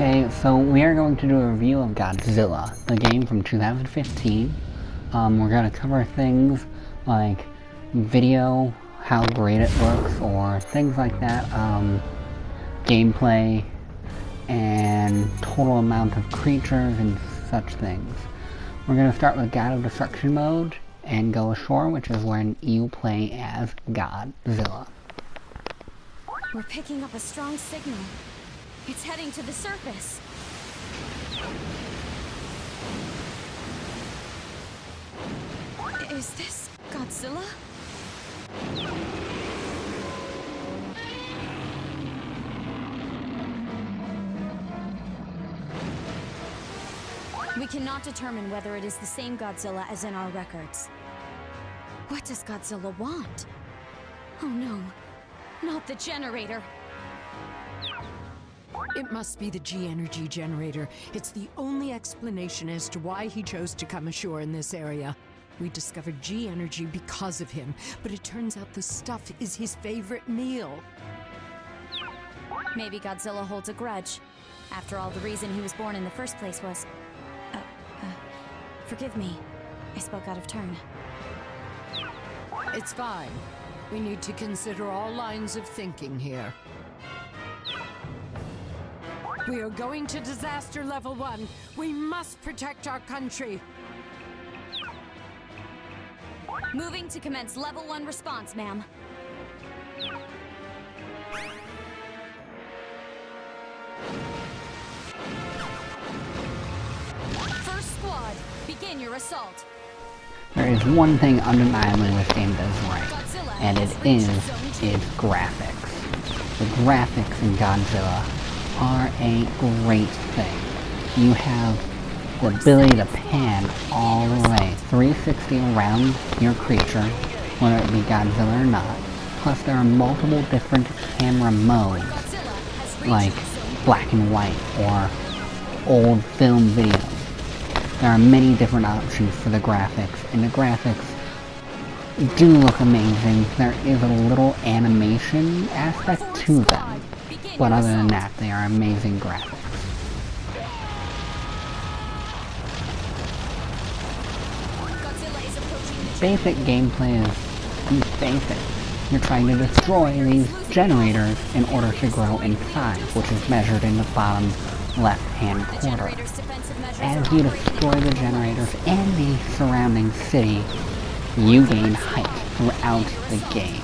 Okay, so we are going to do a review of Godzilla, the game from 2015. We're going to cover things like video, how great it looks, or things like that, gameplay, and total amount of creatures and such things. We're going to start with God of Destruction mode and go ashore, which is when you play as Godzilla. We're picking up a strong signal. It's heading to the surface. Is this Godzilla? We cannot determine whether it is the same Godzilla as in our records. What does Godzilla want? Oh no, not the generator. It must be the G-energy generator. It's the only explanation as to why he chose to come ashore in this area. We discovered G-energy because of him, but it turns out the stuff is his favorite meal. Maybe Godzilla holds a grudge. After all, the reason he was born in the first place was... forgive me. I spoke out of turn. It's fine. We need to consider all lines of thinking here. We are going to disaster level 1. We must protect our country. Moving to commence level 1 response, ma'am. First squad, begin your assault. There is one thing undeniably this game does right, and it is its graphics. The graphics in Godzilla are a great thing. You have the ability to pan all the way 360 around your creature, whether it be Godzilla or not. Plus there are multiple different camera modes, like black and white or old film video. There are many different options for the graphics, and the graphics do look amazing. There is a little animation aspect to them, but other than that, they are amazing graphics. Basic gameplay is basic. You're trying to destroy these generators in order to grow in size, which is measured in the bottom left-hand corner. As you destroy the generators and the surrounding city, you gain height throughout the game.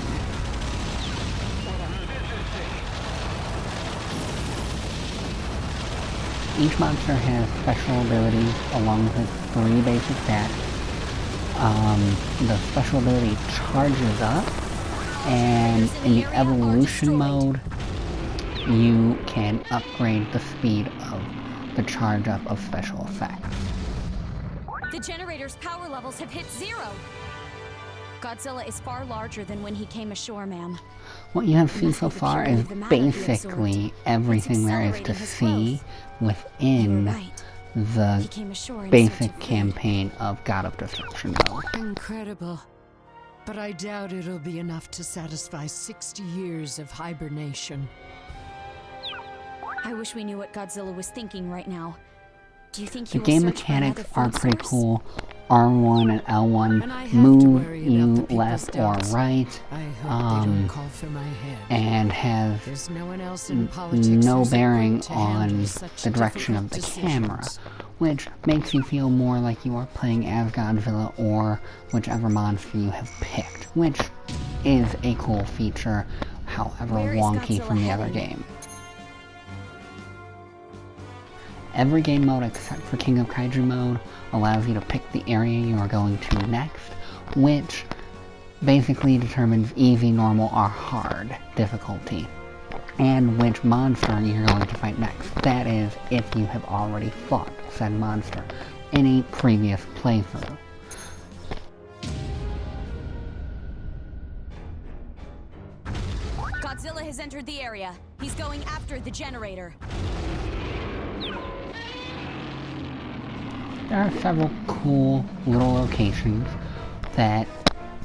Each monster has special abilities along with its 3 basic stats. The special ability charges up, and in the evolution mode, you can upgrade the speed of the charge up of special effects. The generator's power levels have hit 0. Godzilla is far larger than when he came ashore, ma'am. What you have seen so far is basically everything there is to see within the basic campaign of God of Destruction mode. Incredible. But I doubt it'll be enough to satisfy 60 years of hibernation. I wish we knew what Godzilla was thinking right now. Do you think the game mechanics are pretty cool. R1 and L1 move you left or right, and has no bearing on the direction of the camera, which makes you feel more like you are playing as Godzilla or whichever monster you have picked, which is a cool feature, however wonky from the other game. Every game mode except for King of Kaiju mode allows you to pick the area you are going to next, which basically determines easy, normal, or hard difficulty, and which monster you're going to fight next. That is, if you have already fought said monster in a previous playthrough. Godzilla has entered the area. He's going after the generator. There are several cool little locations that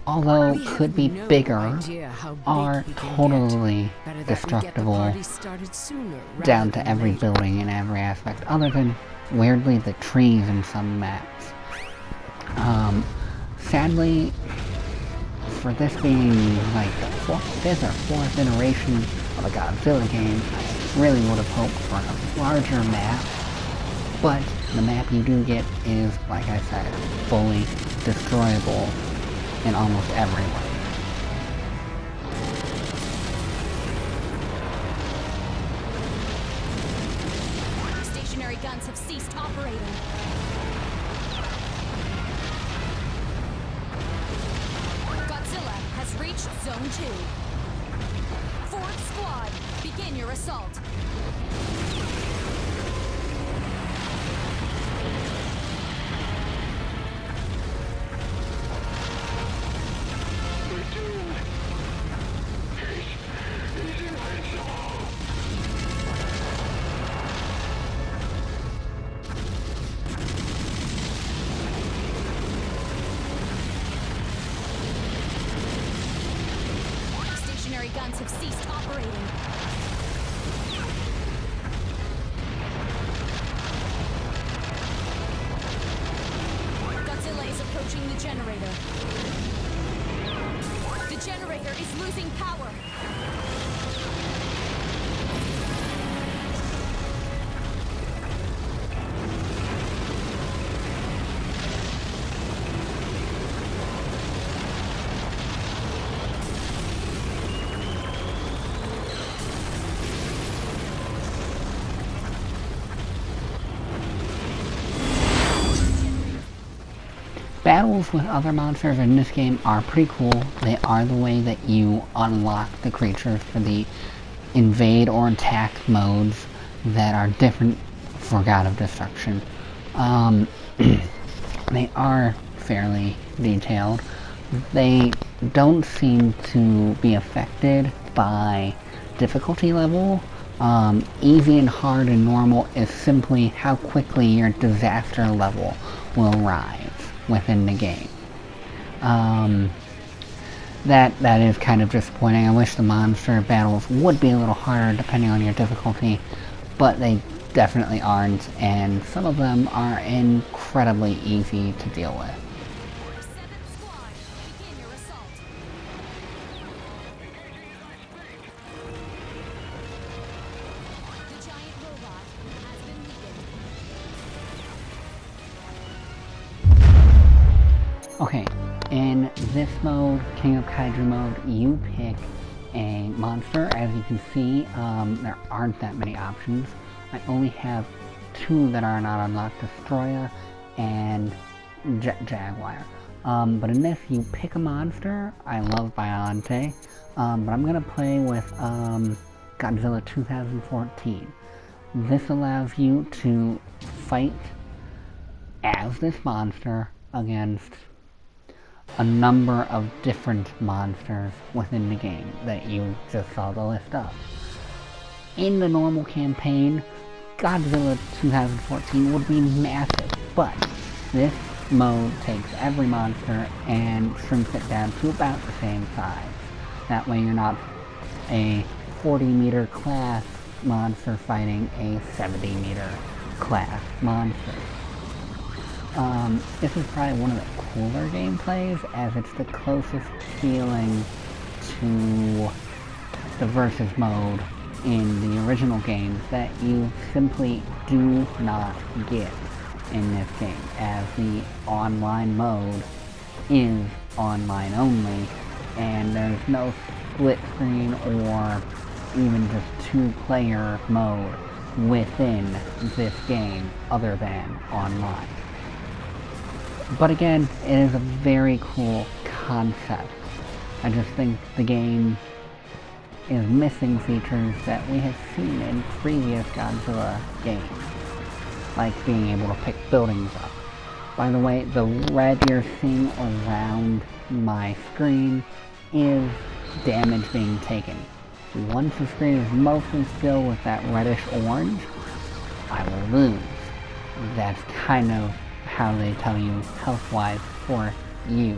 although We could have be no bigger, idea how big are he can totally get. Better that we get the destructible party started sooner down rather to than every later. building in every aspect, other than, weirdly, the trees in some maps. Sadly, for this being like the fifth or fourth iteration of a Godzilla game, I really would have hoped for a larger map, but the map you do get is, like I said, fully destroyable in almost every way. Stationary guns have ceased operating. Godzilla has reached Zone 2. Forward squad, begin your assault. Stationary guns have ceased operating. Godzilla is approaching the generator. The generator is losing power. Battles with other monsters in this game are pretty cool. They are the way that you unlock the creatures for the invade or attack modes that are different for God of Destruction. They are fairly detailed. They don't seem to be affected by difficulty level. Easy and hard and normal is simply how quickly your disaster level will rise within the game. That is kind of disappointing. I wish the monster battles would be a little harder depending on your difficulty, but they definitely aren't, and some of them are incredibly easy to deal with. Seventh squad, begin your assault. The giant robot has been weakened. Okay, in this mode, King of Kaiju mode, you pick a monster. As you can see, there aren't that many options. I only have two that are not unlocked, Destroya and Jaguar. But in this, you pick a monster. I love Biollante, but I'm gonna play with Godzilla 2014. This allows you to fight as this monster against a number of different monsters within the game that you just saw the list of. In the normal campaign, Godzilla 2014 would be massive, but this mode takes every monster and shrinks it down to about the same size. That way you're not a 40-meter class monster fighting a 70-meter class monster. This is probably one of the cooler gameplays, as it's the closest feeling to the versus mode in the original games that you simply do not get in this game, as the online mode is online only, and there's no split screen or even just two-player mode within this game other than online. But again, it is a very cool concept. I just think the game is missing features that we have seen in previous Godzilla games, like being able to pick buildings up. By the way, the red you're seeing around my screen is damage being taken. Once the screen is mostly filled with that reddish orange, I will lose. That's kind of how they tell you health-wise for you